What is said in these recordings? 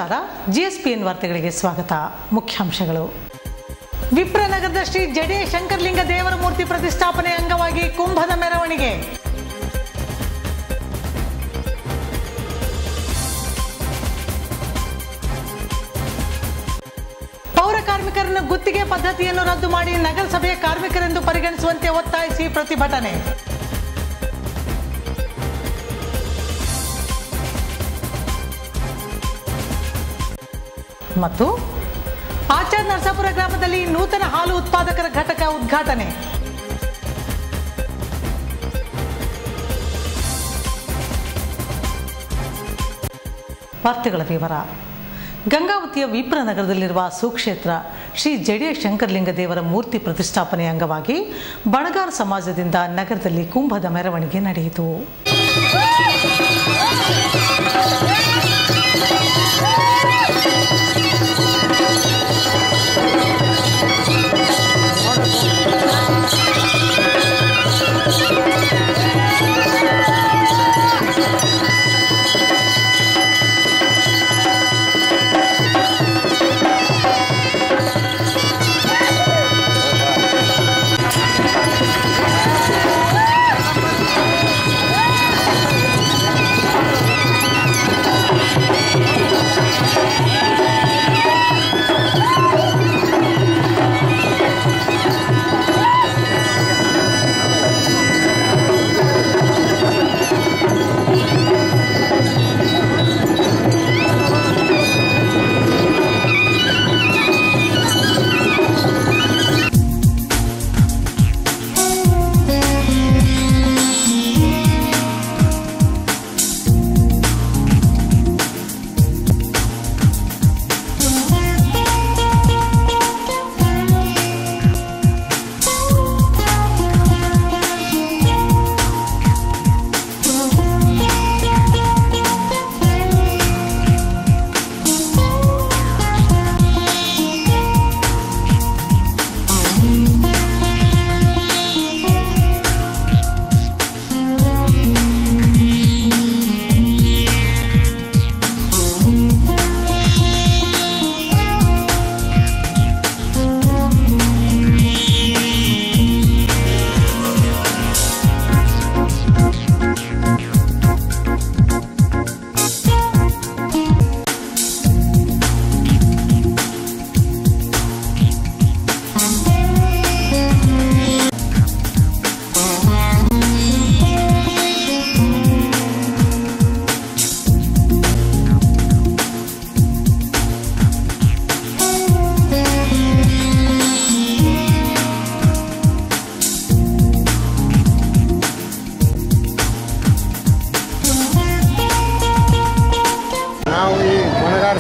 ನಮಸ್ಕಾರ. GSPN ವಾರ್ತೆಗಳಿಗೆ ಸ್ವಾಗತ. ಮುಖ್ಯಾಂಶಗಳು. ವಿಪ್ರನಗರದ ಶ್ರೀ ಜಡೆ ಶಂಕರಲಿಂಗ ದೇವರ ಮೂರ್ತಿ ಪ್ರತಿಷ್ಠಾಪನೆ ಅಂಗವಾಗಿ ಕುಂಭದ ಮೆರವಣಿಗೆ. ಪೌರ ಕಾರ್ಮಿಕರನ್ನು ಗುತ್ತಿಗೆ ಪದ್ಧತಿಯನ್ನು ರದ್ದು ಮಾಡಿ ನಗರಸಭೆಯ ಕಾರ್ಮಿಕರೆಂದು ಪರಿಗಣಿಸುವಂತೆ ಒತ್ತಾಯಿಸಿ ಪ್ರತಿಭಟನೆ. ಮತ್ತು ಆಚಾರ್ ನರಸಾಪುರ ಗ್ರಾಮದಲ್ಲಿ ನೂತನ ಹಾಲು ಉತ್ಪಾದಕರ ಘಟಕ ಉದ್ಘಾಟನೆ. ವಾರ್ತೆಗಳ ವಿವರ. ಗಂಗಾವತಿಯ ವಿಪ್ರನಗರದಲ್ಲಿರುವ ಸುಕ್ಷೇತ್ರ ಶ್ರೀ ಜಡೆ ಶಂಕರಲಿಂಗ ದೇವರ ಮೂರ್ತಿ ಪ್ರತಿಷ್ಠಾಪನೆ ಅಂಗವಾಗಿ ಬಣಗಾರ ಸಮಾಜದಿಂದ ನಗರದಲ್ಲಿ ಕುಂಭದ ಮೆರವಣಿಗೆ ನಡೆಯಿತು.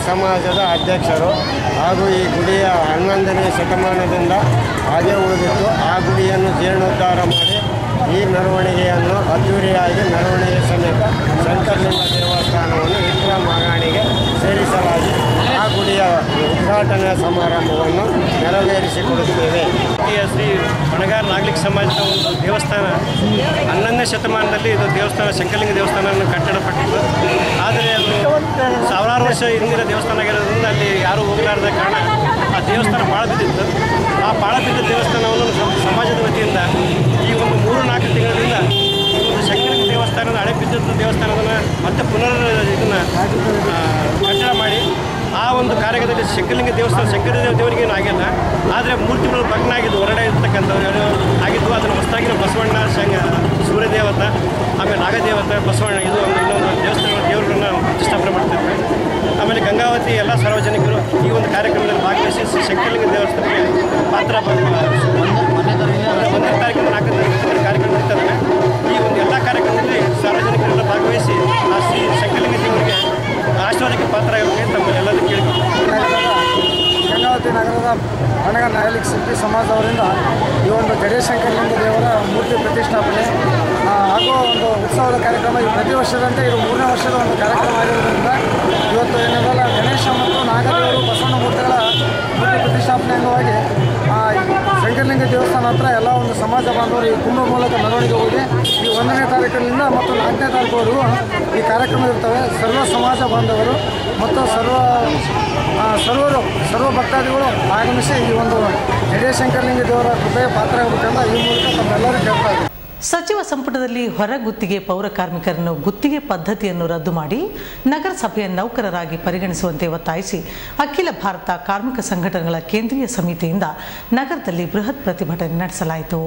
ಸಮಾಜದ ಅಧ್ಯಕ್ಷರು ಹಾಗೂ ಈ ಗುಡಿಯ 11ನೇ ಶತಮಾನದಿಂದ ಹಾಗೆ ಉಳಿದಿತ್ತು. ಆ ಗುಡಿಯನ್ನು ಜೀರ್ಣೋದ್ಧಾರ ಮಾಡಿ ಈ ಮೆರವಣಿಗೆಯನ್ನು ಅದ್ದೂರಿಯಾಗಿ ಮೆರವಣಿಗೆ ಸಮೇತ ಶಂಕರಲಿಂಗ ದೇವಸ್ಥಾನವನ್ನು ವಿಪ್ರ ಮಾಗಾಣಿಗೆ ಸೇರಿಸಲಾಗಿ ಆ ಗುಡಿಯ ಉದ್ಘಾಟನಾ ಸಮಾರಂಭವನ್ನು ನೆರವೇರಿಸಿಕೊಡುತ್ತೇವೆ. ಶ್ರೀ ಬಣಗಾರ ನಾಗಲಿಕ ಸಮಾಜದ ಒಂದು ದೇವಸ್ಥಾನ 11ನೇ ಶತಮಾನದಲ್ಲಿ ಇದು ದೇವಸ್ಥಾನ ಶಂಕರಲಿಂಗ ದೇವಸ್ಥಾನವನ್ನು ಕಟ್ಟಡಪಟ್ಟಿತ್ತು. ಆದರೆ ಅದು ಸಾವಿರಾರು ವರ್ಷ ಹಿಂದಿನ ದೇವಸ್ಥಾನ ಆಗಿರೋದ್ರಿಂದ ಅಲ್ಲಿ ಯಾರೂ ಹೋಗಲಾರದ ಕಾರಣ ಆ ದೇವಸ್ಥಾನ ಭಾಳ ಬಿದ್ದಿತ್ತು. ಆ ಭಾಳ ಬಿದ್ದ ದೇವಸ್ಥಾನವನ್ನು ಸಮಾಜದ ವತಿಯಿಂದ ಈ ಒಂದು 3-4 ತಿಂಗಳಿಂದ ಈ ಒಂದು ಶಂಕರಲಿಂಗ ದೇವಸ್ಥಾನದ ಹಳೆ ಬಿದ್ದಿದ್ದ ದೇವಸ್ಥಾನವನ್ನು ಮತ್ತೆ ಪುನರ್ ಇದನ್ನು ಕಟ್ಟಡ ಮಾಡಿ ಆ ಒಂದು ಕಾರ್ಯದಲ್ಲಿ ಶಂಕರಲಿಂಗ ದೇವಸ್ಥಾನ ಶಂಕರ ದೇವರಿಗೆ ಏನು ಆಗಿಲ್ಲ, ಆದರೆ ಮೂರ್ತಿಗಳು ಭಗ್ನ ಆಗಿದ್ದು ಹೊರಗಡೆ ಇರ್ತಕ್ಕಂಥವ್ರು ಆಗಿದ್ದು. ಅದನ್ನು ಹೊಸದಾಗಿ ಬಸವಣ್ಣ ಸೂರ್ಯದೇವತ ಆಮೇಲೆ ನಾಗದೇವತ ಬಸವಣ್ಣ ಇದು ಒಂದು ಇನ್ನೊಂದು ದೇವಸ್ಥಾನ ದೇವರುಗಳನ್ನ ಪ್ರತಿಷ್ಠಾಪನೆ ಮಾಡ್ತಿದ್ವಿ. ಆಮೇಲೆ ಗಂಗಾವತಿ ಎಲ್ಲ ಸಾರ್ವಜನಿಕರು ಈ ಒಂದು ಕಾರ್ಯಕ್ರಮದಲ್ಲಿ ಭಾಗವಹಿಸಿ ಶಂಕರಲಿಂಗ ದೇವಸ್ಥಾನಕ್ಕೆ ಪಾತ್ರ 1ನೇ ತಾರೀಕಿಂದ 4ನೇ ತಾರೀಕು ಕಾರ್ಯಕ್ರಮ ನಡೀತದೆ. ಈ ಒಂದು ಎಲ್ಲ ಕಾರ್ಯಕ್ರಮದಲ್ಲಿ ಸಾರ್ವಜನಿಕರೆಲ್ಲ ಭಾಗವಹಿಸಿ ಆ ಶ್ರೀ ಶಂಕರಲಿಂಗ ದೇವರಿಗೆ ಆಶೀರ್ವಾದಕ್ಕೆ ಪಾತ್ರ ಆಗೋಕ್ಕೆ ತಮ್ಮಲ್ಲಿ ಎಲ್ಲದೂ ಕೇಳಿಕೊಂಡು ಗಂಗಾವತಿ ನಗರದ ಬಣಗಾರ ನಾಗಲಿಕ ಶಿಲ್ಪಿ ಸಮಾಜದವರಿಂದ ಈ ಒಂದು ಜಡೆ ಶಂಕರಲಿಂಗ ದೇವರ ಮೂರ್ತಿ ಪ್ರತಿಷ್ಠಾಪನೆ ಹಾಗೂ ಒಂದು ಉತ್ಸವದ ಕಾರ್ಯಕ್ರಮ ಈ ಪ್ರತಿ ವರ್ಷದಂತೆ ಇದು 3ನೇ ವರ್ಷದ ಒಂದು ಕಾರ್ಯಕ್ರಮ ಆಗಿರೋದ್ರಿಂದ ಇವತ್ತು ಏನೆಲ್ಲ ಗಣೇಶ ಮತ್ತು ನಾಗದೇವರು ಬಸವಣ್ಣ ಮೂರ್ತಿಗಳ ಮೂರ್ತಿ ಪ್ರತಿಷ್ಠಾಪನೆ ಅಂಗವಾಗಿ ಶಂಕರಲಿಂಗ ದೇವಸ್ಥಾನ ಹತ್ರ ಎಲ್ಲ ಒಂದು ಸಮಾಜ ಬಾಂಧವರು ಈ ಕುಂಭ ಮೂಲಕ ಮೆರವಣಿಗೆ ಹೋಗಿ ಈ 1ನೇ ತಾರೀಕಿನಿಂದ ಮತ್ತು 4ನೇ ತಾರೀಕುವರೆಗೂ ಈ ಕಾರ್ಯಕ್ರಮ ಇರ್ತವೆ. ಸರ್ವ ಸಮಾಜ ಬಾಂಧವರು ಮತ್ತು ಸರ್ವ ಭಕ್ತಾದಿಗಳು ಆಗಮಿಸಿ ಈ ಒಂದು ಜಡೇ ಶಂಕರಲಿಂಗ ದೇವರ ಕೃಪೆಯ ಪಾತ್ರ ಆಗಬೇಕಂತ ಈ ಮೂಲಕ ತಮ್ಮೆಲ್ಲರೂ ಕೇಳ್ತಾ ಇದ್ದೀವಿ. ಸಚಿವ ಸಂಪುಟದಲ್ಲಿ ಹೊರ ಗುತ್ತಿಗೆ ಪೌರ ಕಾರ್ಮಿಕರನ್ನು ಗುತ್ತಿಗೆ ಪದ್ಧತಿಯನ್ನು ರದ್ದು ಮಾಡಿ ನಗರಸಭೆಯ ನೌಕರರಾಗಿ ಪರಿಗಣಿಸುವಂತೆ ಒತ್ತಾಯಿಸಿ ಅಖಿಲ ಭಾರತ ಕಾರ್ಮಿಕ ಸಂಘಟನೆಗಳ ಕೇಂದ್ರೀಯ ಸಮಿತಿಯಿಂದ ನಗರದಲ್ಲಿ ಬೃಹತ್ ಪ್ರತಿಭಟನೆ ನಡೆಸಲಾಯಿತು.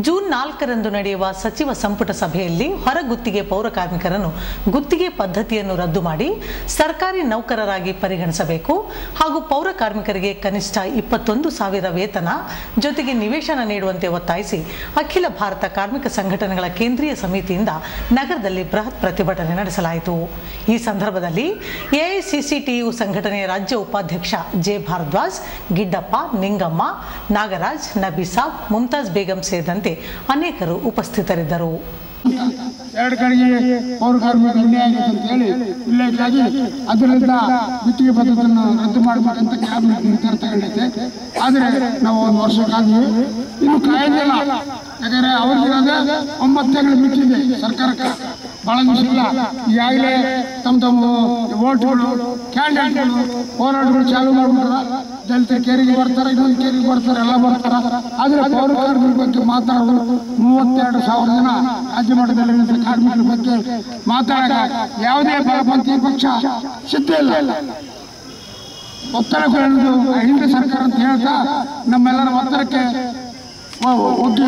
ಜೂನ್ 4ರಂದು ನಡೆಯುವ ಸಚಿವ ಸಂಪುಟ ಸಭೆಯಲ್ಲಿ ಹೊರಗುತ್ತಿಗೆ ಪೌರ ಕಾರ್ಮಿಕರನ್ನು ಗುತ್ತಿಗೆ ಪದ್ಧತಿಯನ್ನು ರದ್ದು ಮಾಡಿ ಸರ್ಕಾರಿ ನೌಕರರಾಗಿ ಪರಿಗಣಿಸಬೇಕು ಹಾಗೂ ಪೌರ ಕಾರ್ಮಿಕರಿಗೆ ಕನಿಷ್ಠ 21,000 ವೇತನ ಜೊತೆಗೆ ನಿವೇಶನ ನೀಡುವಂತೆ ಒತ್ತಾಯಿಸಿ ಅಖಿಲ ಭಾರತ ಕಾರ್ಮಿಕ ಸಂಘಟನೆಗಳ ಕೇಂದ್ರೀಯ ಸಮಿತಿಯಿಂದ ನಗರದಲ್ಲಿ ಬೃಹತ್ ಪ್ರತಿಭಟನೆ ನಡೆಸಲಾಯಿತು. ಈ ಸಂದರ್ಭದಲ್ಲಿ ಎಐಸಿಸಿಟಿಯು ಸಂಘಟನೆಯ ರಾಜ್ಯ ಉಪಾಧ್ಯಕ್ಷ ಜೆ ಭಾರದ್ವಾಜ್, ಗಿಡ್ಡಪ್ಪ, ನಿಂಗಮ್ಮ, ನಾಗರಾಜ್, ನಬೀಸಾಬ್, ಮುಮ್ತಾಜ್ ಬೇಗಂ ಸೇರಿದಂತೆ ಅನೇಕರು ಉಪಸ್ಥಿತರಿದ್ದರು. 2 ಕಡೆಗೆ ಪೌರ ಕಾರ್ಮಿಕರು ಅನ್ಯಾಯ ಆಗಿದೆ ಅಂತ ಹೇಳಿ ಇಲ್ಲಕ್ಕಾಗಿ ಅದರಿಂದ ಗುತ್ತಿಗೆ ಪದ್ಧತಿಯನ್ನು ರದ್ದು ಮಾಡಬೇಕಂತ ಕ್ಯಾಬಿನೆಟ್ ನಿರ್ಧಾರ ತಗೊಂಡೈತೆ. ಆದರೆ ನಾವು 1 ವರ್ಷಕ್ಕಾಗಿ ಇನ್ನು ಕಾಯ್ದಿಲ್ಲ. ಯಾಕಂದ್ರೆ ಅವ್ರಿಗಿರೋದೇ 9 ತಿಂಗಳು ಬಿಟ್ಟಿದೆ ಸರ್ಕಾರಕ್ಕೆ, ಬಹಳ ದಿವಸ ಇಲ್ಲ. ಈಗಾಗಲೇ ತಮ್ಮ ವೋಟ್ಗಳು, ಕ್ಯಾಂಡಿಡೇಟ್ಗಳು, ಹೋರಾಟಗಳು ಚಾಲು ಮಾಡ್ಬಿಟ್ಟಾರ. ದಲಿತರ ಕೇರಿಗೆ ಬರ್ತಾರೆ, ಇನ್ನೊಂದು ಕೇರಿಗೆ ಬರ್ತಾರೆ, ಎಲ್ಲ ಬರ್ತಾರೆ. ಆದರೆ ಪೌರ ಕಾರ್ಮಿಕರ ಬಗ್ಗೆ ಮಾತಾಡೋದು 32,000 ಜನ ರಾಜ್ಯ ಮಟ್ಟದಲ್ಲಿ ಕಾರ್ಮಿಕರ ಬಗ್ಗೆ ಮಾತಾಡಕ ಯಾವುದೇ ಬಲಪಂಥಿ ಪಕ್ಷ ಸಿದ್ಧ ಇಲ್ಲ. ಒತ್ತಡಗಳನ್ನು ಹಿಂದೆ ಸರ್ಕಾರ ಅಂತ ಹೇಳ್ತಾ ನಮ್ಮೆಲ್ಲರ ಒತ್ತಡಕ್ಕೆ ಒಗ್ಗಿ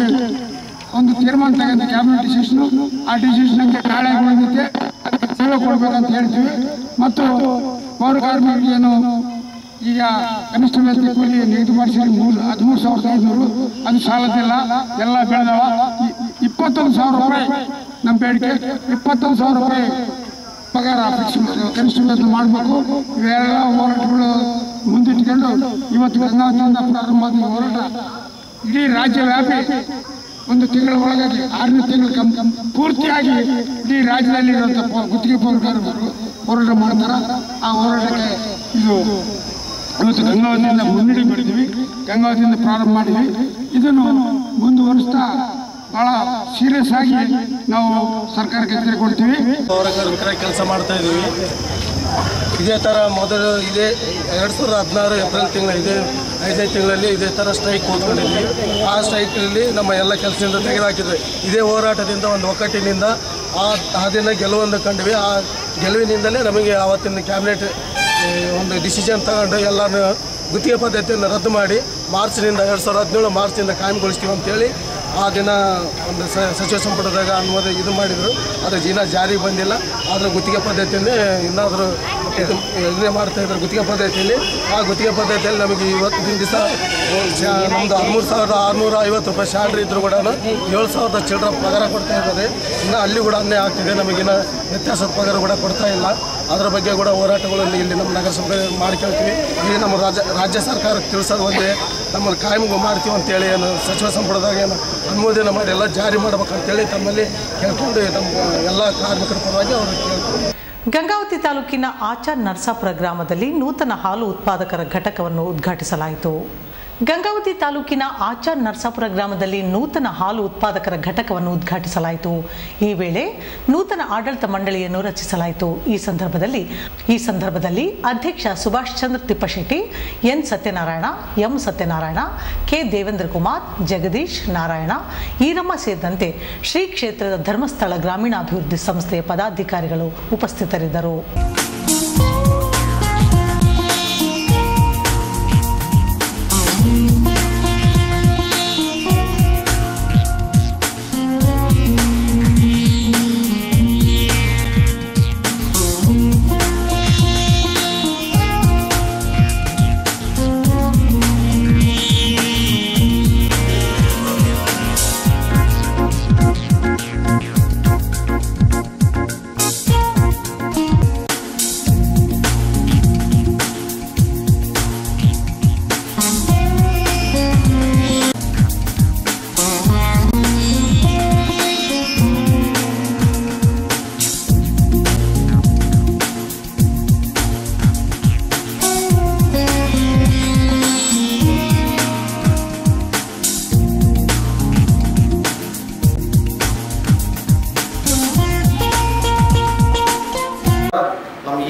ಒಂದು ತೀರ್ಮಾನ ತಗೊಂಡ ಕ್ಯಾಬಿನೆಟ್ ಡಿಸಿಷನ್. ಆ ಡಿಸಿಷನ್ಗೆ ನಾಳೆ ಬಂದಿದೆ, ಅದಕ್ಕೆ ಸೇವೆ ಕೊಡ್ಬೇಕಂತ ಹೇಳ್ತೀವಿ. ಮತ್ತು ಪೌರ ಕಾರ್ಮಿಕರಿಗೆ ಏನು ಈಗ ಕನಿಷ್ಠ ವೇತನ ಕೂಲಿ ನಿಗದಿಪಡಿಸಿದ್ರೆ 13,500 ಅದು ಸಾಲದಿಲ್ಲ, ಎಲ್ಲ ಬೆಳೆದವ. 21,000 ರೂಪಾಯಿ ನಮ್ಮ ಬೇಡಿಕೆ. 21,000 ರೂಪಾಯಿ ಪಗಾರ ಫಿಕ್ಸ್ ಕನಿಷ್ಠ ವೇತನ ಮಾಡಬೇಕು. ಇವೆಲ್ಲ ಹೋರಾಟಗಳು ಮುಂದಿಟ್ಕೊಂಡು ಇವತ್ತು 14ರಿಂದ ಪ್ರಾರಂಭ ಆದ ಹೋರಾಟ ಇಡೀ ರಾಜ್ಯ ವ್ಯಾಪಿ 1 ತಿಂಗಳ ಒಳಗಾಗಿ 6ನೇ ತಿಂಗಳು ಪೂರ್ತಿಯಾಗಿ ಇಡೀ ರಾಜ್ಯದಲ್ಲಿ ಇರುವಂಥ ಗುತ್ತಿಗೆ ಪೌರ ಕಾರ್ಮಿಕರು ಹೋರಾಟ ಮಾಡ್ತಾರೆ. ಆ ಹೋರಾಟಕ್ಕೆ ಇದು ಇವತ್ತು ಗಂಗಾವತಿಯಿಂದ ಮುನ್ನಡೆ ಮಾಡಿದ್ವಿ, ಗಂಗಾವತಿಯಿಂದ ಪ್ರಾರಂಭ ಮಾಡಿದ್ವಿ. ಇದನ್ನು ಮುಂದುವರಿಸ್ತಾ ಬಹಳ ಸೀರಿಯಸ್ ಆಗಿ ನಾವು ಸರ್ಕಾರಕ್ಕೆ ಎಚ್ಚರಿಕೆ ಕೊಡ್ತೀವಿ. ಪೌರ ಕಾರ್ಮಿಕರ ಕೆಲಸ ಮಾಡ್ತಾ ಇದ್ದೀವಿ. ಇದೇ ಥರ ಮೊದಲು 2016 ಏಪ್ರಿಲ್ ತಿಂಗಳ 5ನೇ ತಿಂಗಳಲ್ಲಿ ಇದೇ ಥರ ಸ್ಟ್ರೈಕ್ ಕೂತ್ಕೊಂಡಿದ್ವಿ. ಆ ಸ್ಟ್ರೈಕಲ್ಲಿ ನಮ್ಮ ಎಲ್ಲ ಕೆಲಸದಿಂದ ತೆಗೆದುಹಾಕಿದ್ವಿ. ಇದೇ ಹೋರಾಟದಿಂದ ಒಂದು ಒಕ್ಕಟ್ಟಿನಿಂದ ಆ ದಿನ ಗೆಲುವನ್ನು ಕಂಡ್ವಿ. ಆ ಗೆಲುವಿನಿಂದಲೇ ನಮಗೆ ಆವತ್ತಿನ ಕ್ಯಾಬಿನೆಟ್ ಒಂದು ಡಿಸಿಷನ್ ತಗೊಂಡು ಎಲ್ಲನೂ ಗುತ್ತಿಗೆ ಪದ್ಧತಿಯನ್ನು ರದ್ದು ಮಾಡಿ ಮಾರ್ಚ್ನಿಂದ 2017 ಮಾರ್ಚ್ನಿಂದ ಕಾಯಂಗೊಳಿಸ್ತೀವಿ ಅಂತೇಳಿ ಆ ದಿನ ಒಂದು ಸಚಿವ ಸಂಪುಟದಾಗ ಅನುಮೋದನೆ ಇದು ಮಾಡಿದರು. ಆದರೆ ದಿನ ಜಾರಿಗೆ ಬಂದಿಲ್ಲ. ಆದರೆ ಗುತ್ತಿಗೆ ಪದ್ಧತಿಯನ್ನೇ ಇನ್ನಾದರೂ ಇದನ್ನೇ ಮಾಡ್ತಾಯಿದ್ದಾರೆ ಗುತ್ತಿಗೆ ಪದ್ಧತಿಯಲ್ಲಿ. ಆ ಗುತ್ತಿಗೆ ಪದ್ಧತಿಯಲ್ಲಿ ನಮಗೆ ಇವತ್ತಿನ ದಿವಸ ನಮ್ಮದು 13,650 ರೂಪಾಯಿ ಸ್ಯಾಲ್ರಿ ಇದ್ದರೂ ಕೂಡ 7,000 ಚಿಲ್ಲರೆ ಪಗಾರ ಕೊಡ್ತಾ ಇದ್ದಾರೆ. ಇನ್ನು ಅಲ್ಲಿ ಕೂಡ ಅನ್ಯಾಯ ಆಗ್ತಿದೆ. ನಮಗಿನ್ನ ವ್ಯತ್ಯಾಸದ ಪಗಾರ ಕೂಡ ಕೊಡ್ತಾ ಇಲ್ಲ. ಅದರ ಬಗ್ಗೆ ಕೂಡ ಹೋರಾಟಗಳನ್ನು ಇಲ್ಲಿ ನಮ್ಮ ನಗರಸಭೆ ಮಾಡ್ಕೊಳ್ತೀವಿ. ಈಗ ನಮ್ಮ ರಾಜ್ಯ ಸರ್ಕಾರಕ್ಕೆ ತಿಳಿಸೋದು ಒಂದೇ, ನಮ್ಮನ್ನು ಕಾಯಂ ಮಾಡ್ತೀವಿ ಅಂತೇಳಿ ಏನು ಸಚಿವ ಸಂಪುಟದಾಗ ಏನು ಅನುಮೋದನೆ ಮಾಡಿ ಎಲ್ಲ ಜಾರಿ ಮಾಡ್ಬೇಕಂತೇಳಿ ತಮ್ಮಲ್ಲಿ ಕೇಳ್ಕೊಂಡು ನಮ್ಮ ಎಲ್ಲ ಕಾರ್ಮಿಕರ ಪರವಾಗಿ ಅವರು ಕೇಳ್ಕೊಂಡು. ಗಂಗಾವತಿ ತಾಲೂಕಿನ ಆಚಾರ್ ನರಸಾಪುರ ಗ್ರಾಮದಲ್ಲಿ ನೂತನ ಹಾಲು ಉತ್ಪಾದಕರ ಘಟಕವನ್ನು ಉದ್ಘಾಟಿಸಲಾಯಿತು. ಗಂಗಾವತಿ ತಾಲೂಕಿನ ಆಚಾರ್ ನರಸಾಪುರ ಗ್ರಾಮದಲ್ಲಿ ನೂತನ ಹಾಲು ಉತ್ಪಾದಕರ ಘಟಕವನ್ನು ಉದ್ಘಾಟಿಸಲಾಯಿತು. ಈ ವೇಳೆ ನೂತನ ಆಡಳಿತ ಮಂಡಳಿಯನ್ನು ರಚಿಸಲಾಯಿತು. ಈ ಸಂದರ್ಭದಲ್ಲಿ ಅಧ್ಯಕ್ಷ Subhash Chandra Tippashetty, N Satyanarayana, M Satyanarayana, K Devendra Kumar, Jagadish, Narayana, Iramma ಸೇರಿದಂತೆ ಶ್ರೀ ಕ್ಷೇತ್ರದ ಧರ್ಮಸ್ಥಳ ಗ್ರಾಮೀಣಾಭಿವೃದ್ಧಿ ಸಂಸ್ಥೆಯ ಪದಾಧಿಕಾರಿಗಳು ಉಪಸ್ಥಿತರಿದ್ದರು.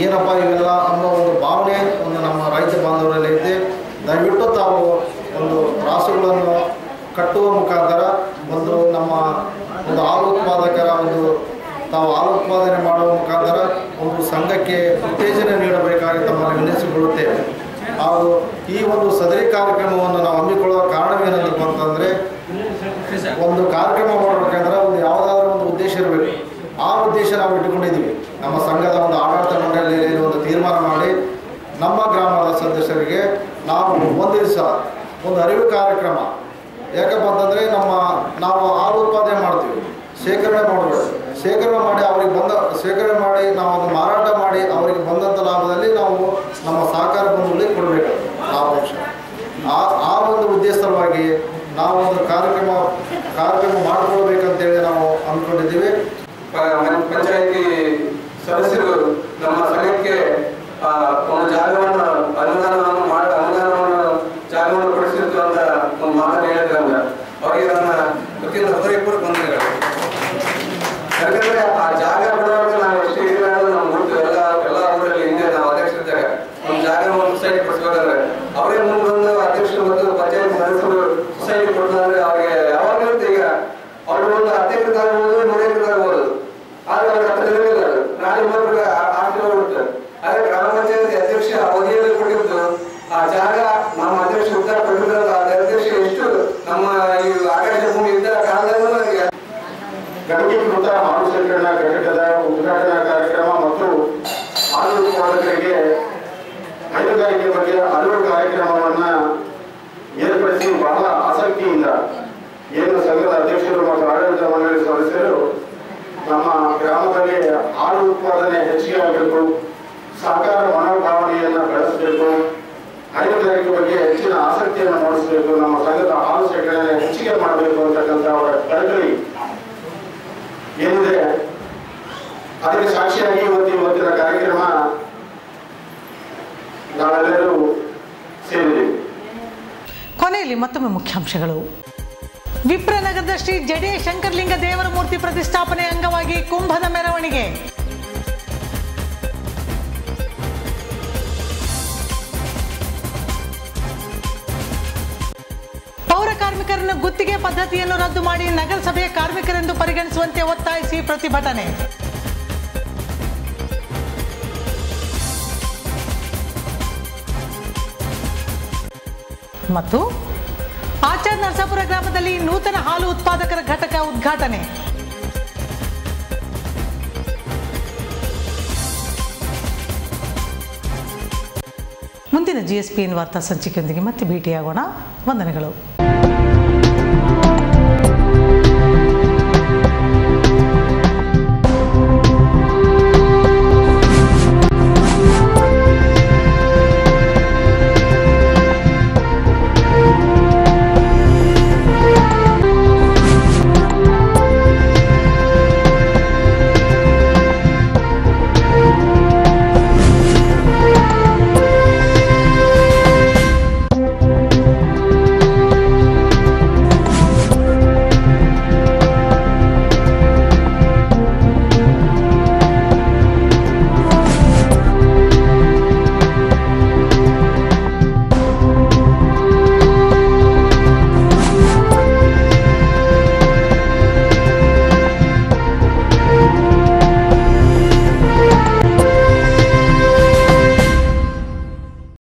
ಏನಪ್ಪ ಇವೆಲ್ಲ ಅನ್ನೋ ಒಂದು ಭಾವನೆ ಒಂದು ನಮ್ಮ ರೈತ ಬಾಂಧವರಲ್ಲಿ ಐತೆ. ದಯವಿಟ್ಟು ತಾವು ಒಂದು ರಾಸುಗಳನ್ನು ಕಟ್ಟುವ ಮುಖಾಂತರ ಒಂದು ನಮ್ಮ ಒಂದು ಹಾಲು ಉತ್ಪಾದಕರ ಒಂದು ತಾವು ಹಾಲು ಉತ್ಪಾದನೆ ಮಾಡುವ ಮುಖಾಂತರ ಒಂದು ಸಂಘಕ್ಕೆ ಉತ್ತೇಜನ ನೀಡಬೇಕಾಗಿ ತಮ್ಮನ್ನು ವಿನಂತಿಸಿಕೊಳ್ಳುತ್ತೇವೆ. ಹಾಗೂ ಈ ಒಂದು ಸದರಿ ಕಾರ್ಯಕ್ರಮವನ್ನು ನಾವು ಹಮ್ಮಿಕೊಳ್ಳುವ ಕಾರಣವೇನಪ್ಪ ಅಂತಂದರೆ, ಒಂದು ಕಾರ್ಯಕ್ರಮ ಮಾಡಬೇಕಂದ್ರೆ ಒಂದು ಯಾವುದಾದ್ರೂ ಒಂದು ಉದ್ದೇಶ ಇರಬೇಕು. ಆ ಉದ್ದೇಶ ನಾವು ಇಟ್ಟುಕೊಂಡಿದ್ದೀವಿ. ನಮ್ಮ ಸಂಘದ ಒಂದು ಆಡಳಿತ ಮಂಡಳಿಯಲ್ಲಿ ಒಂದು ತೀರ್ಮಾನ ಮಾಡಿ ನಮ್ಮ ಗ್ರಾಮದ ಸದಸ್ಯರಿಗೆ ನಾವು ಒಂದು ದಿವಸ ಒಂದು ಅರಿವು ಕಾರ್ಯಕ್ರಮ, ಯಾಕಪ್ಪ ಅಂತಂದರೆ ನಾವು ಹಾಲು ಉತ್ಪಾದನೆ ಮಾಡ್ತೀವಿ, ಶೇಖರಣೆ ಮಾಡಬೇಕು. ಶೇಖರಣೆ ಮಾಡಿ ನಾವು ಒಂದು ಮಾರಾಟ ಮಾಡಿ ಅವರಿಗೆ ಬಂದಂಥ ಲಾಭದಲ್ಲಿ ನಾವು ನಮ್ಮ ಸಹಕಾರ ಬಂಧುಗಳಿಗೆ ಕೊಡಬೇಕು ಲಾಭಾಂಶ. ಆ ಒಂದು ಉದ್ದೇಶವಾಗಿ ನಾವು ಒಂದು ಕಾರ್ಯಕ್ರಮ ಮಾಡಿಕೊಳ್ಬೇಕಂತೇಳಿ ನಾವು ಅಂದ್ಕೊಂಡಿದ್ದೀವಿ. ಪಂಚಾಯಿತಿ ಸದಸ್ಯರು ನಮ್ಮ ಸಂಘಕ್ಕೆ ಒಂದು ಜಾಗವನ್ನು ಜಾಗವನ್ನು ಕೊಡಿಸಿದ್ದು ಅಂತ ಒಂದು ಮಾತನ್ನು ಹೇಳಿದ್ರಂಗ ಅವರಿಗೆ ನನ್ನ ವತಿಯಿಂದ ಹೃದಯಪೂರ್ವಕ ವಂದನೆಗಳು. ಯಾಕಂದ್ರೆ ಆ ಜಾಗ ಬಿಡುವಾಗ ನಾವು ಎಷ್ಟು ಹಿರಿಯರಾದ್ರೂ ನಮ್ಮ ಗುರುತು ಎಲ್ಲ ಊರಲ್ಲಿ ಹಿಂದೆ ನಾವು ಅಧ್ಯಕ್ಷರಿದ್ದಾಗ ಒಂದು ಜಾಗ ಒಂದು ಸೊಸೈಟಿ ಕೊಡಿಸ್ಬೇಕಾದ್ರೆ ಅವರೇ ಮುಂದೆ ಬಂದು ಅಧ್ಯಕ್ಷರು ಮತ್ತು ಪಂಚಾಯತ್ ಸದಸ್ಯರು ಸೊಸೈಟಿ ಕೊಡ್ತಾರೆ. ಅವ್ರಿಗೆ ಯಾವಾಗಲೂ ಈಗ ಅವರು ಒಂದು 10 ಎಕರೆ ಆಗ್ಬೋದು, 100 ಎಕರೆ ಆಗ್ಬೋದು, ಆದ್ರೆ ಅವ್ರಿಗೆ ಹತ್ರ ಇರಲಿಲ್ಲ. ನಾಳೆ ಇನ್ನೊಬ್ರಿಗೆ ಆಸ್ತಿ ಹೋಗ್ಬಿಡುತ್ತೆ. ಆದ್ರೆ ಗ್ರಾಮ ಪಂಚಾಯತ್ ಅಧ್ಯಕ್ಷ ಅವಧಿಯಲ್ಲಿ ಕೊಟ್ಟಿದ್ದು ಆ ಜಾಗ ನಮ್ಮ ಅಧ್ಯಕ್ಷ ಉತ್ತರ ಕೊಟ್ಟಿದ್ರಲ್ಲ, ಆ ಅಧ್ಯಕ್ಷ ಎಷ್ಟು ನಮ್ಮ ಈ ಆಕಾಶ ಭೂಮಿ ಇದ್ದ ಕಾಲದಲ್ಲಿ ಗಣಕೀಕೃತ ಹಾಲು ಶೇಖರಣಾ ಘಟಕದ ಉದ್ಘಾಟನಾ ಕಾರ್ಯಕ್ರಮ ಮತ್ತು ಹಾಲು ಉತ್ಪಾದಕರಿಗೆ ಹೈನುಗಾರಿಕೆ ಬಗ್ಗೆ ಅರಿವು ಕಾರ್ಯಕ್ರಮವನ್ನು ಏರ್ಪಡಿಸಿ ಬಹಳ ಆಸಕ್ತಿಯಿಂದ ಏನು ಸಂಘದ ಅಧ್ಯಕ್ಷರು ಮತ್ತು ಆಡಳಿತ ಮಂಡಳಿ ಸದಸ್ಯರು ನಮ್ಮ ಗ್ರಾಮದಲ್ಲಿ ಹಾಲು ಉತ್ಪಾದನೆ ಹೆಚ್ಚಿಗೆ ಆಗಬೇಕು, ಸಹಕಾರ ಮನೋಭಾವನೆಯನ್ನು ಬೆಳೆಸಬೇಕು, ಹೈನುಗಾರಿಕೆ ಬಗ್ಗೆ ಹೆಚ್ಚಿನ ಆಸಕ್ತಿಯನ್ನು ಮೂಡಿಸಬೇಕು, ನಮ್ಮ ಸಂಘದ ಹಾಲು ಶೇಖರಣೆ ಹೆಚ್ಚಿಗೆ ಮಾಡಬೇಕು ಅಂತಕ್ಕಂಥ ಅವರ ಕಳಕಳಿ ಏನಿದೆ ಅದಕ್ಕೆ ಸಾಕ್ಷಿಯಾಗಿ ಇವತ್ತಿನ ಕಾರ್ಯಕ್ರಮ ನಾವೆಲ್ಲರೂ ಸೇರಿದ್ದೇವೆ. ಕೊನೆಯಲ್ಲಿ ಮತ್ತೊಮ್ಮೆ ಮುಖ್ಯಾಂಶಗಳು. ವಿಪ್ರನಗರದ ಶ್ರೀ ಜಡೆ ಶಂಕರಲಿಂಗ ದೇವರ ಮೂರ್ತಿ ಪ್ರತಿಷ್ಠಾಪನೆ ಅಂಗವಾಗಿ ಕುಂಭದ ಮೆರವಣಿಗೆ. ಪೌರ ಕಾರ್ಮಿಕರನ್ನು ಗುತ್ತಿಗೆ ಪದ್ಧತಿಯನ್ನು ರದ್ದು ಮಾಡಿ ನಗರಸಭೆಯ ಕಾರ್ಮಿಕರೆಂದು ಪರಿಗಣಿಸುವಂತೆ ಒತ್ತಾಯಿಸಿ ಪ್ರತಿಭಟನೆ. ಮತ್ತು ಆಚಾರ್ ನರಸಾಪುರ ಗ್ರಾಮದಲ್ಲಿ ನೂತನ ಹಾಲು ಉತ್ಪಾದಕರ ಘಟಕ ಉದ್ಘಾಟನೆ. ಮುಂದಿನ GSPN ವಾರ್ತಾ ಸಂಚಿಕೆಯೊಂದಿಗೆ ಮತ್ತೆ ಭೇಟಿಯಾಗೋಣ. ವಂದನೆಗಳು.